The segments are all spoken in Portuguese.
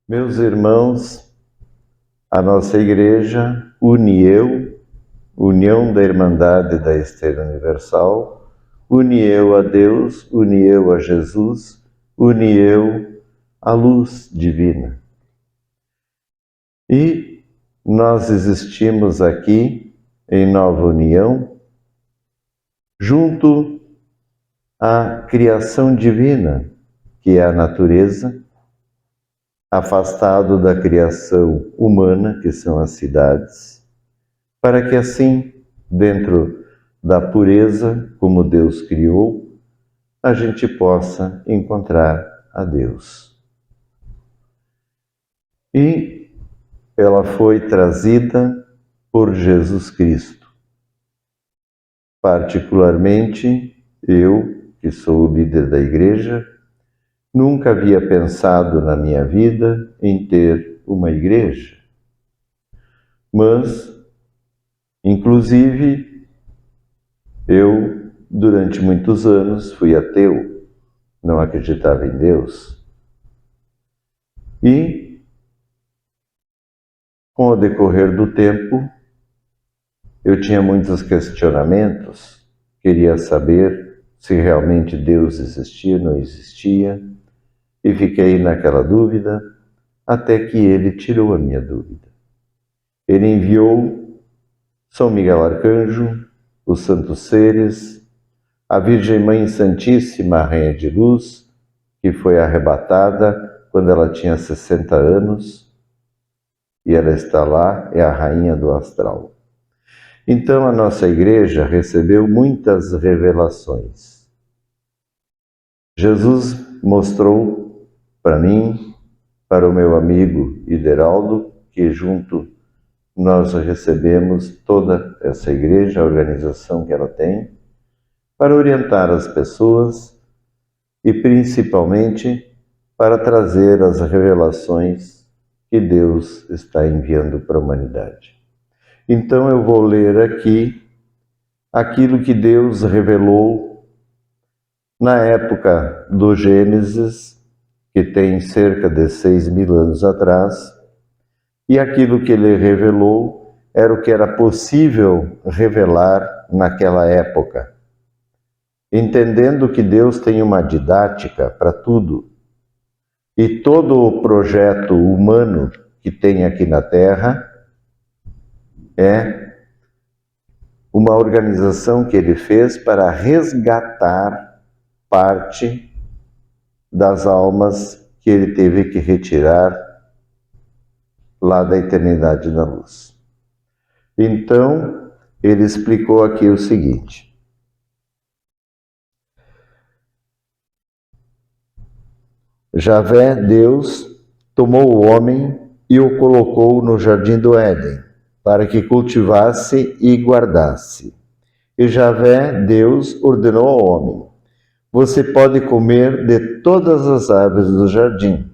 Meus irmãos, a nossa igreja uniu, união da Irmandade da Esteira Universal, uniu a Deus, uniu a Jesus, uniu a luz divina. E nós existimos aqui em nova união, junto à criação divina, que é a natureza, afastado da criação humana, que são as cidades, para que assim, dentro da pureza, como Deus criou, a gente possa encontrar a Deus. E ela foi trazida por Jesus Cristo. Particularmente, eu, que sou o líder da igreja, nunca havia pensado na minha vida em ter uma igreja. Mas, inclusive, eu, durante muitos anos, fui ateu, não acreditava em Deus. E, com o decorrer do tempo, eu tinha muitos questionamentos, queria saber se realmente Deus existia ou não existia, e fiquei naquela dúvida, até que ele tirou a minha dúvida. Ele enviou São Miguel Arcanjo, os santos seres, a Virgem Mãe Santíssima, a Rainha de Luz, que foi arrebatada quando ela tinha 60 anos, e ela está lá, é a Rainha do Astral. Então a nossa igreja recebeu muitas revelações. Jesus mostrou para mim, para o meu amigo Ideraldo, que junto nós recebemos toda essa igreja, a organização que ela tem, para orientar as pessoas e principalmente para trazer as revelações que Deus está enviando para a humanidade. Então eu vou ler aqui aquilo que Deus revelou na época do Gênesis, que tem cerca de 6.000 anos atrás, e aquilo que ele revelou era o que era possível revelar naquela época. Entendendo que Deus tem uma didática para tudo, e todo o projeto humano que tem aqui na Terra é uma organização que ele fez para resgatar parte das almas que ele teve que retirar lá da eternidade da luz. Então, ele explicou aqui o seguinte: Javé, Deus, tomou o homem e o colocou no jardim do Éden, para que cultivasse e guardasse. E Javé, Deus, ordenou ao homem: você pode comer de todas as árvores do jardim,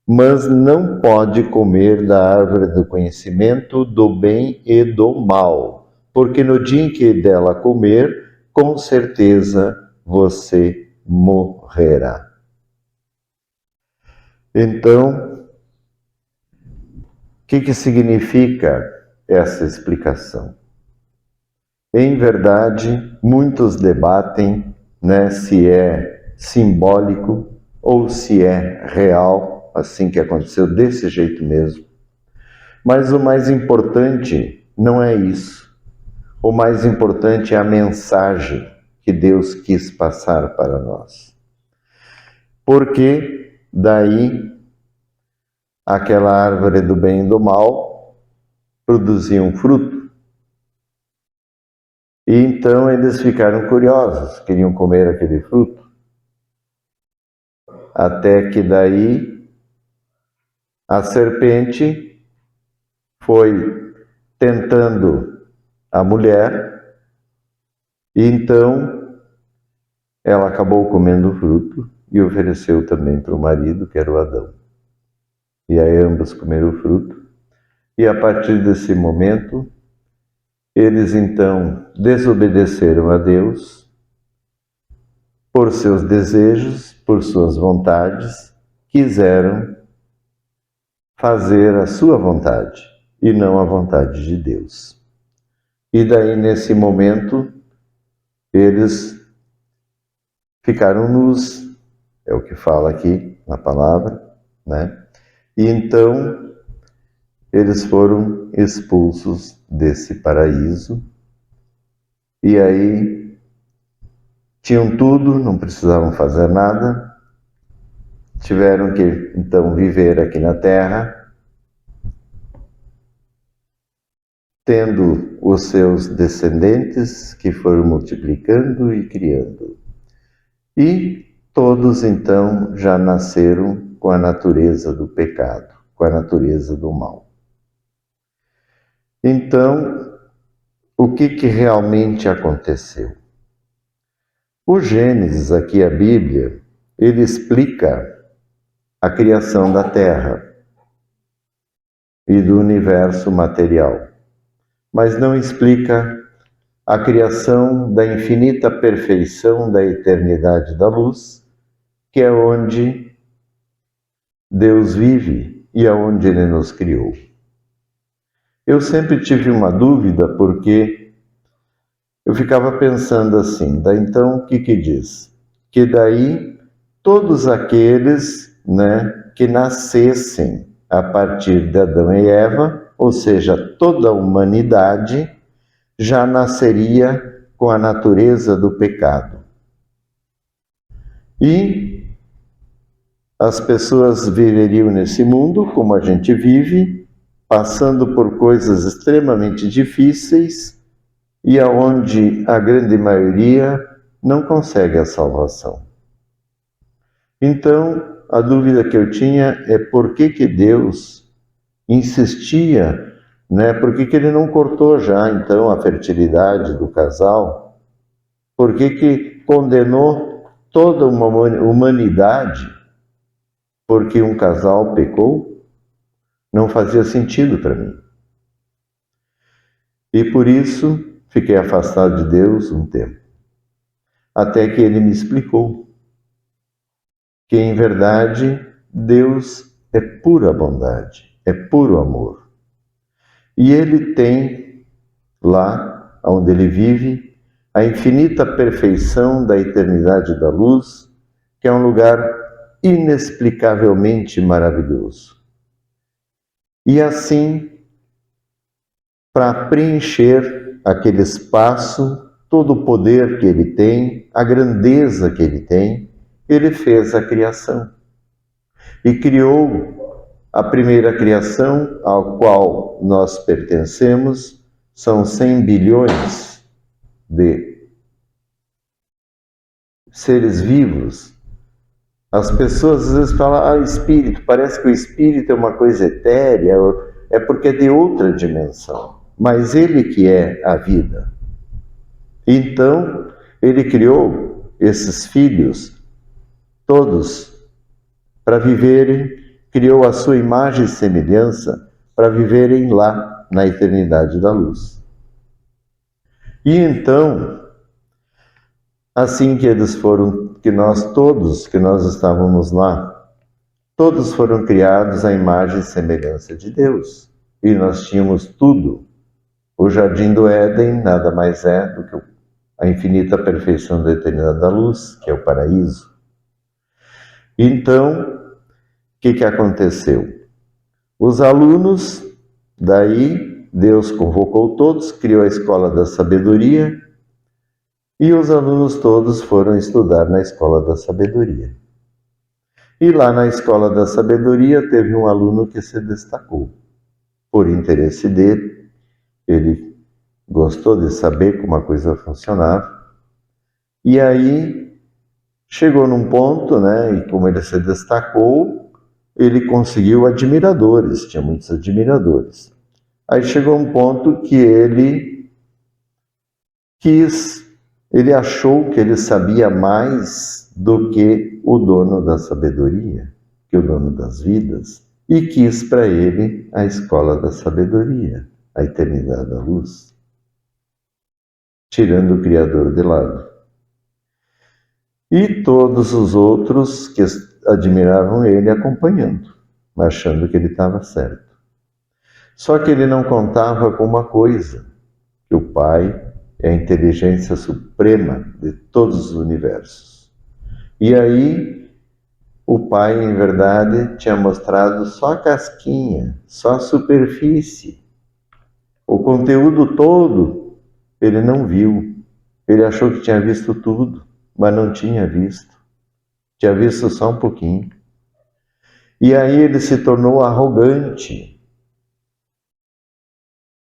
mas não pode comer da árvore do conhecimento do bem e do mal, porque no dia em que dela comer, com certeza você morrerá. Então, o que significa essa explicação? Em verdade, muitos debatem, se é simbólico ou se é real, assim que aconteceu desse jeito mesmo. Mas o mais importante não é isso. O mais importante é a mensagem que Deus quis passar para nós. Porque daí aquela árvore do bem e do mal produzia um fruto. E então eles ficaram curiosos, queriam comer aquele fruto. Até que daí a serpente foi tentando a mulher, e então ela acabou comendo o fruto e ofereceu também para o marido, que era o Adão. E aí ambos comeram o fruto, e a partir desse momento, eles então desobedeceram a Deus por seus desejos, por suas vontades, quiseram fazer a sua vontade e não a vontade de Deus. E daí, nesse momento, eles ficaram nus, é o que fala aqui na palavra, né? E então eles foram expulsos desse paraíso, e aí tinham tudo, não precisavam fazer nada, tiveram que então viver aqui na Terra, tendo os seus descendentes que foram multiplicando e criando. E todos então já nasceram com a natureza do pecado, com a natureza do mal. Então, o que realmente aconteceu? O Gênesis, aqui a Bíblia, ele explica a criação da Terra e do universo material, mas não explica a criação da infinita perfeição da eternidade da luz, que é onde Deus vive e aonde Ele nos criou. Eu sempre tive uma dúvida, porque eu ficava pensando assim, então o que diz? Que daí todos aqueles, né, que nascessem a partir de Adão e Eva, ou seja, toda a humanidade, já nasceria com a natureza do pecado. E as pessoas viveriam nesse mundo como a gente vive, passando por coisas extremamente difíceis, e aonde a grande maioria não consegue a salvação. Então, a dúvida que eu tinha é por que Deus insistia, né? Por que Ele não cortou já, então, a fertilidade do casal? Por que condenou toda uma humanidade porque um casal pecou? Não fazia sentido para mim. E por isso, fiquei afastado de Deus um tempo. Até que Ele me explicou que, em verdade, Deus é pura bondade, é puro amor. E Ele tem, lá onde Ele vive, a infinita perfeição da eternidade da luz, que é um lugar inexplicavelmente maravilhoso. E assim, para preencher aquele espaço, todo o poder que Ele tem, a grandeza que Ele tem, Ele fez a criação. E criou a primeira criação, ao qual nós pertencemos, são 100 bilhões de seres vivos. As pessoas às vezes falam, espírito, parece que o espírito é uma coisa etérea, é porque é de outra dimensão. Mas Ele que é a vida. Então, Ele criou esses filhos, todos, para viverem, criou a sua imagem e semelhança para viverem lá na eternidade da luz. E então, assim que eles foram, que nós todos, que nós estávamos lá, todos foram criados à imagem e semelhança de Deus. E nós tínhamos tudo. O jardim do Éden nada mais é do que a infinita perfeição da eternidade da luz, que é o paraíso. Então, o que aconteceu? Os alunos, daí, Deus convocou todos, criou a escola da sabedoria, e os alunos todos foram estudar na escola da sabedoria. E lá na escola da sabedoria teve um aluno que se destacou. Por interesse dele, ele gostou de saber como a coisa funcionava. E aí chegou num ponto, né, e como ele se destacou, ele conseguiu admiradores, tinha muitos admiradores. Aí chegou um ponto que ele achou que ele sabia mais do que o dono da sabedoria, que o dono das vidas, e quis para ele a escola da sabedoria, a eternidade da luz, tirando o Criador de lado. E todos os outros que admiravam ele acompanhando. achando que ele estava certo. Só que ele não contava com uma coisa, que o Pai é a inteligência suprema de todos os universos. E aí, o Pai, em verdade, tinha mostrado só a casquinha, só a superfície. O conteúdo todo, ele não viu. Ele achou que tinha visto tudo, mas não tinha visto. Tinha visto só um pouquinho. E aí ele se tornou arrogante.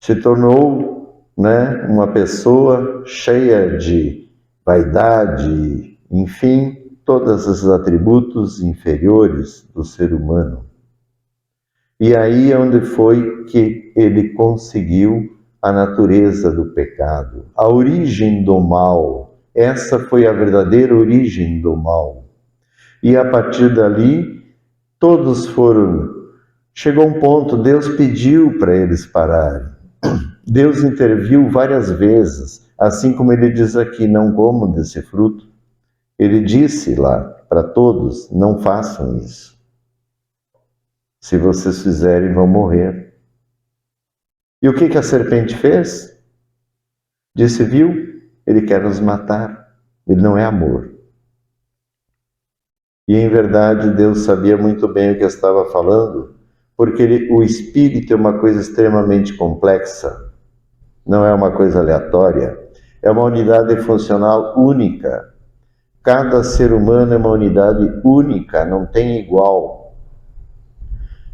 Se tornou, uma pessoa cheia de vaidade, enfim, todos os atributos inferiores do ser humano. E aí é onde foi que ele conseguiu a natureza do pecado, a origem do mal. Essa foi a verdadeira origem do mal. E a partir dali, todos foram... Chegou um ponto, Deus pediu para eles pararem. Deus interviu várias vezes, assim como ele diz aqui, não comam desse fruto. Ele disse lá para todos, não façam isso. Se vocês fizerem, vão morrer. E o que a serpente fez? Disse, viu? Ele quer nos matar. Ele não é amor. E em verdade Deus sabia muito bem o que eu estava falando, porque o espírito é uma coisa extremamente complexa. Não é uma coisa aleatória. É uma unidade funcional única. Cada ser humano é uma unidade única, não tem igual.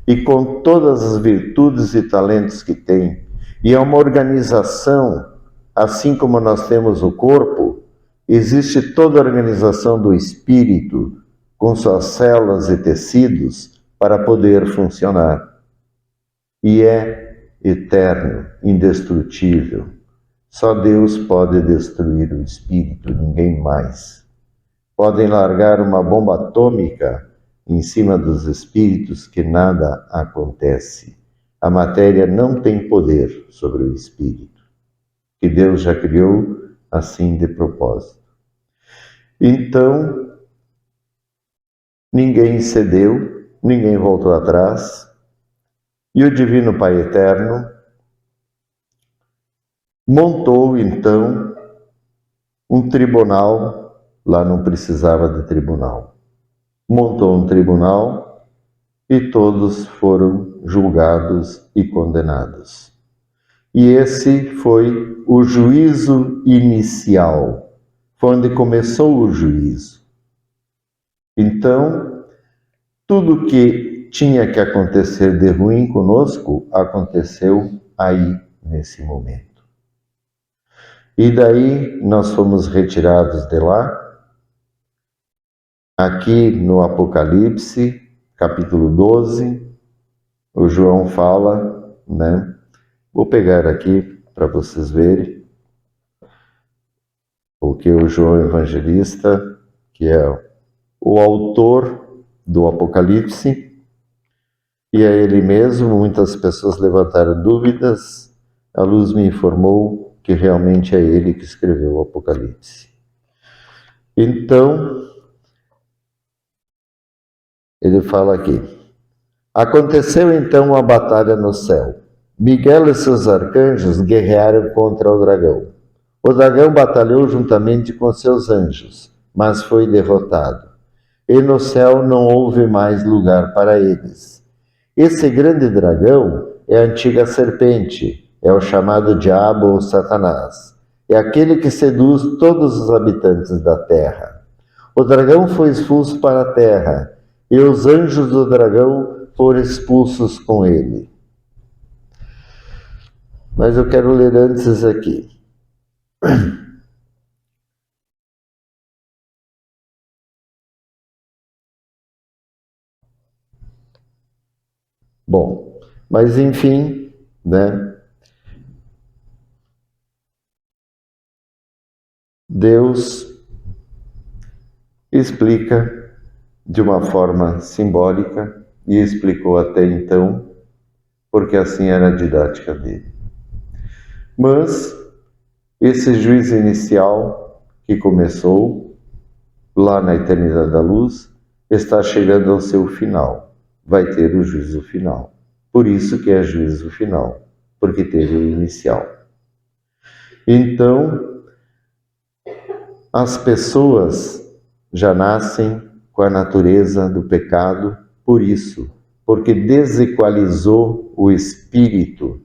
E com todas as virtudes e talentos que tem. E é uma organização, assim como nós temos o corpo, existe toda a organização do espírito, com suas células e tecidos, para poder funcionar. E é eterno, indestrutível. Só Deus pode destruir o espírito, ninguém mais. Podem largar uma bomba atômica em cima dos espíritos que nada acontece. A matéria não tem poder sobre o espírito, que Deus já criou assim de propósito. Então, ninguém cedeu, ninguém voltou atrás, e o Divino Pai Eterno montou, então, um tribunal. Lá não precisava de tribunal. Montou um tribunal e todos foram julgados e condenados. E esse foi o juízo inicial, foi onde começou o juízo. Então, tudo que tinha que acontecer de ruim conosco, aconteceu aí, nesse momento. E daí nós fomos retirados de lá. Aqui no Apocalipse, capítulo 12, o João fala, Vou pegar aqui para vocês verem, porque o João Evangelista, que é o autor do Apocalipse, e é ele mesmo, muitas pessoas levantaram dúvidas, a luz me informou que realmente é ele que escreveu o Apocalipse. Então, ele fala aqui, aconteceu então uma batalha no céu. Miguel e seus arcanjos guerrearam contra o dragão. O dragão batalhou juntamente com seus anjos, mas foi derrotado. E no céu não houve mais lugar para eles. Esse grande dragão é a antiga serpente, é o chamado diabo ou Satanás. É aquele que seduz todos os habitantes da terra. O dragão foi expulso para a terra, e os anjos do dragão foram expulsos com ele. Mas eu quero ler antes aqui. Bom, mas enfim, Deus explica de uma forma simbólica e explicou até então, porque assim era a didática dele. Mas esse juízo inicial que começou lá na eternidade da luz está chegando ao seu final. vai ter o juízo final. Por isso que é juízo final, porque teve o inicial. Então, as pessoas já nascem com a natureza do pecado por isso, porque desequalizou o espírito.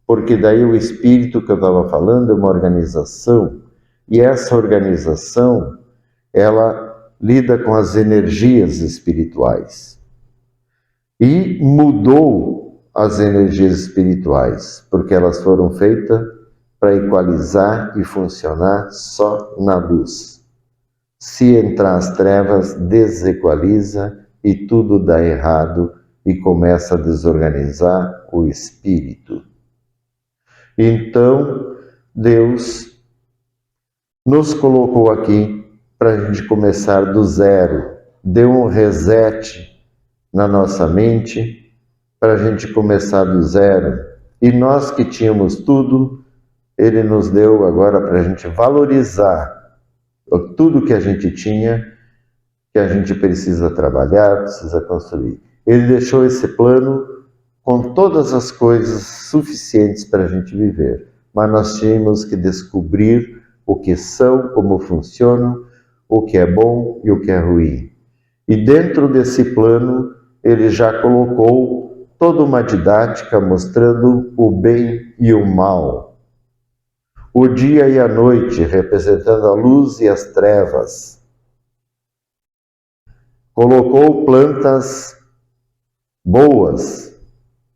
Porque daí o espírito que eu estava falando é uma organização, e essa organização, ela lida com as energias espirituais. E mudou as energias espirituais, porque elas foram feitas para equalizar e funcionar só na luz. Se entrar as trevas, desequaliza e tudo dá errado e começa a desorganizar o espírito. Então, Deus nos colocou aqui para a gente começar do zero, deu um reset na nossa mente para a gente começar do zero. E nós que tínhamos tudo, Ele nos deu agora para a gente valorizar tudo que a gente tinha, que a gente precisa trabalhar, precisa construir. Ele deixou esse plano com todas as coisas suficientes para a gente viver. Mas nós tínhamos que descobrir o que são, como funcionam, o que é bom e o que é ruim. E dentro desse plano, ele já colocou toda uma didática mostrando o bem e o mal. O dia e a noite, representando a luz e as trevas. Colocou plantas boas,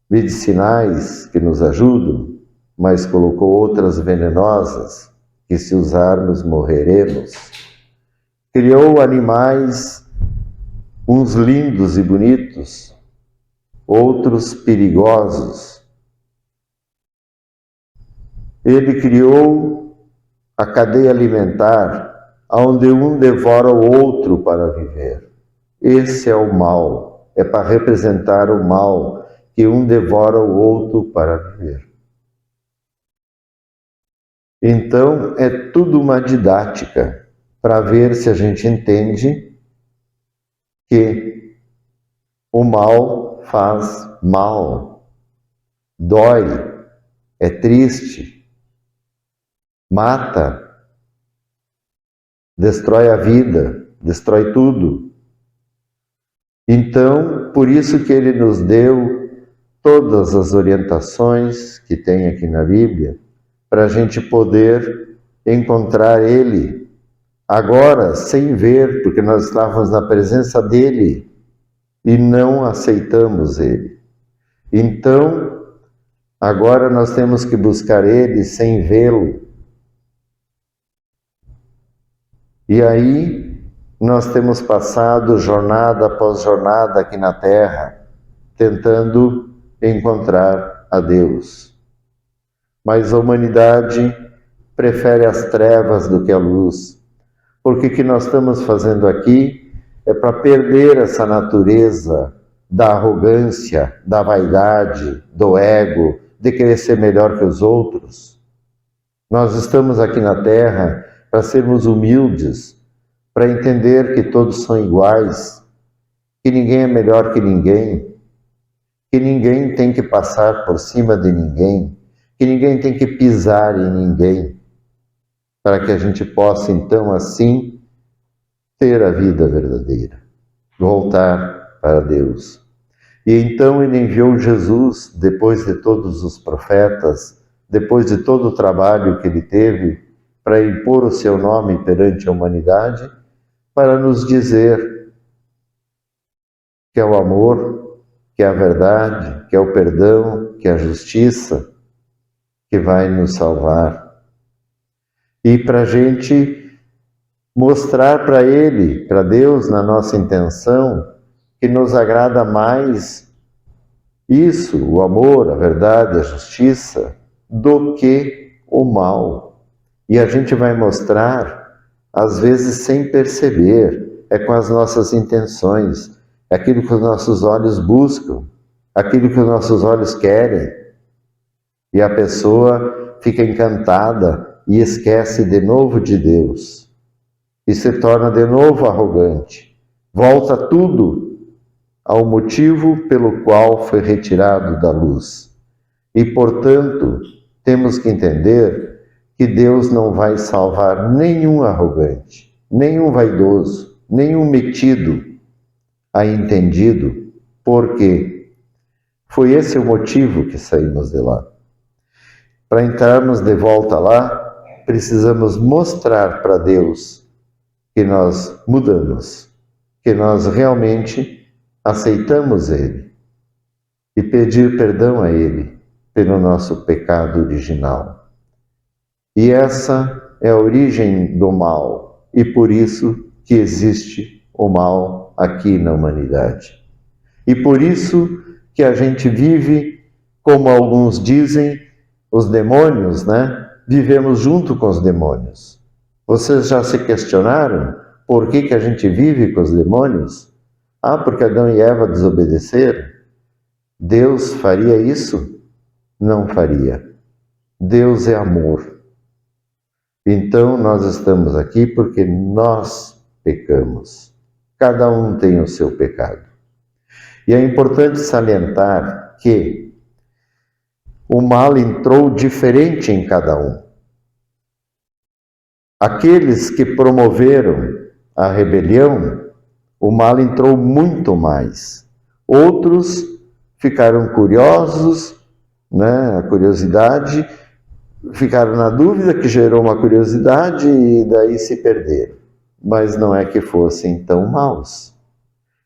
medicinais que nos ajudam, mas colocou outras venenosas que, se usarmos, morreremos. Criou animais, uns lindos e bonitos, outros perigosos. Ele criou a cadeia alimentar, onde um devora o outro para viver. Esse é o mal, é para representar o mal, que um devora o outro para viver. Então, é tudo uma didática para ver se a gente entende que o mal faz mal, dói, é triste, mata, destrói a vida, destrói tudo. Então, por isso que ele nos deu todas as orientações que tem aqui na Bíblia, para a gente poder encontrar ele agora, sem ver, porque nós estávamos na presença dele e não aceitamos ele. Então, agora nós temos que buscar ele sem vê-lo. E aí, nós temos passado jornada após jornada aqui na Terra, tentando encontrar a Deus. Mas a humanidade prefere as trevas do que a luz. Porque o que nós estamos fazendo aqui é para perder essa natureza da arrogância, da vaidade, do ego, de querer ser melhor que os outros. Nós estamos aqui na Terra para sermos humildes, para entender que todos são iguais, que ninguém é melhor que ninguém tem que passar por cima de ninguém, que ninguém tem que pisar em ninguém, para que a gente possa, então, assim, ter a vida verdadeira, voltar para Deus. E então ele enviou Jesus, depois de todos os profetas, depois de todo o trabalho que ele teve, para impor o seu nome perante a humanidade, para nos dizer que é o amor, que é a verdade, que é o perdão, que é a justiça, que vai nos salvar. E para a gente mostrar para Ele, para Deus, na nossa intenção, que nos agrada mais isso, o amor, a verdade, a justiça, do que o mal. E a gente vai mostrar, às vezes sem perceber, é com as nossas intenções, é aquilo que os nossos olhos buscam, aquilo que os nossos olhos querem. E a pessoa fica encantada e esquece de novo de Deus. E se torna de novo arrogante. Volta tudo ao motivo pelo qual foi retirado da luz. E, portanto, temos que entender que Deus não vai salvar nenhum arrogante, nenhum vaidoso, nenhum metido a entendido, porque foi esse o motivo que saímos de lá. Para entrarmos de volta lá, precisamos mostrar para Deus que nós mudamos, que nós realmente aceitamos Ele e pedir perdão a Ele pelo nosso pecado original. E essa é a origem do mal, e por isso que existe o mal aqui na humanidade. E por isso que a gente vive, como alguns dizem, os demônios, né? Vivemos junto com os demônios. Vocês já se questionaram por que a gente vive com os demônios? Ah, porque Adão e Eva desobedeceram? Deus faria isso? Não faria. Deus é amor. Então nós estamos aqui porque nós pecamos. Cada um tem o seu pecado. E é importante salientar que o mal entrou diferente em cada um. Aqueles que promoveram a rebelião, o mal entrou muito mais. Outros ficaram curiosos, né? A curiosidade, ficaram na dúvida, que gerou uma curiosidade e daí se perderam. Mas não é que fossem tão maus.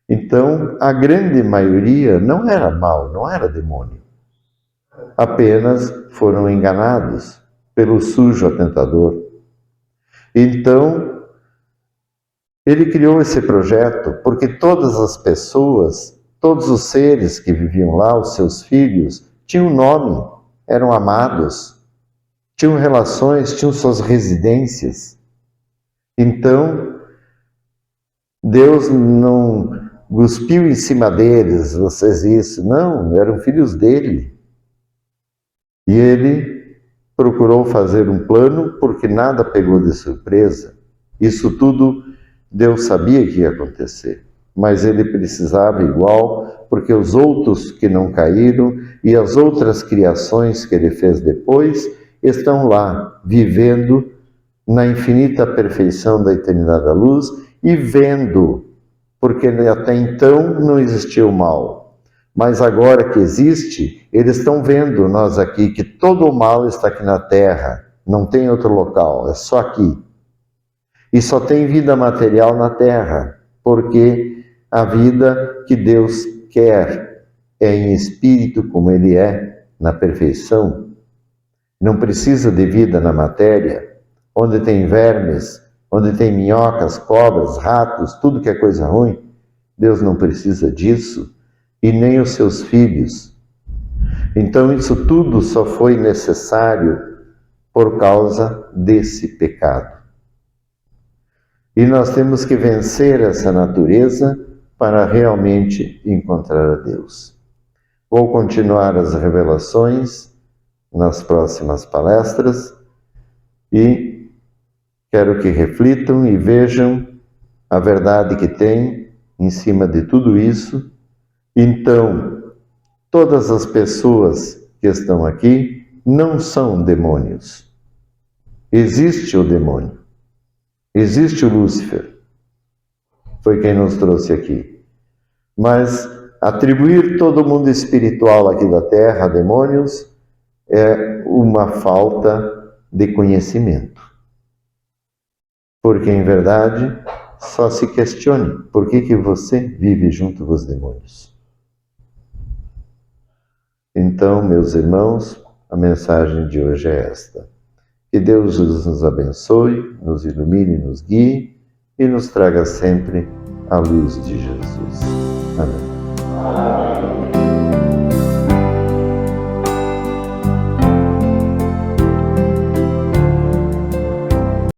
Então, a grande maioria não era mau, não era demônio. Apenas foram enganados pelo sujo atentador. Então, ele criou esse projeto porque todas as pessoas, todos os seres que viviam lá, os seus filhos, tinham nome, eram amados, tinham relações, tinham suas residências. Então, Deus não cuspiu em cima deles, vocês isso, não, eram filhos dele. E ele procurou fazer um plano porque nada pegou de surpresa. Isso tudo Deus sabia que ia acontecer, mas ele precisava igual, porque os outros que não caíram e as outras criações que ele fez depois estão lá, vivendo na infinita perfeição da eternidade da luz e vendo, porque até então não existia o mal. Mas agora que existe, eles estão vendo nós aqui, que todo o mal está aqui na Terra, não tem outro local, é só aqui. E só tem vida material na Terra, porque a vida que Deus quer é em espírito, como Ele é, na perfeição. Não precisa de vida na matéria, onde tem vermes, onde tem minhocas, cobras, ratos, tudo que é coisa ruim. Deus não precisa disso. E nem os seus filhos. Então isso tudo só foi necessário por causa desse pecado. E nós temos que vencer essa natureza para realmente encontrar a Deus. Vou continuar as revelações nas próximas palestras e quero que reflitam e vejam a verdade que tem em cima de tudo isso. Então, todas as pessoas que estão aqui não são demônios. Existe o demônio. Existe o Lúcifer. Foi quem nos trouxe aqui. Mas atribuir todo mundo espiritual aqui da Terra a demônios é uma falta de conhecimento. Porque, em verdade, só se questione por que você vive junto com os demônios. Então, meus irmãos, a mensagem de hoje é esta. Que Deus nos abençoe, nos ilumine, nos guie e nos traga sempre a luz de Jesus. Amém.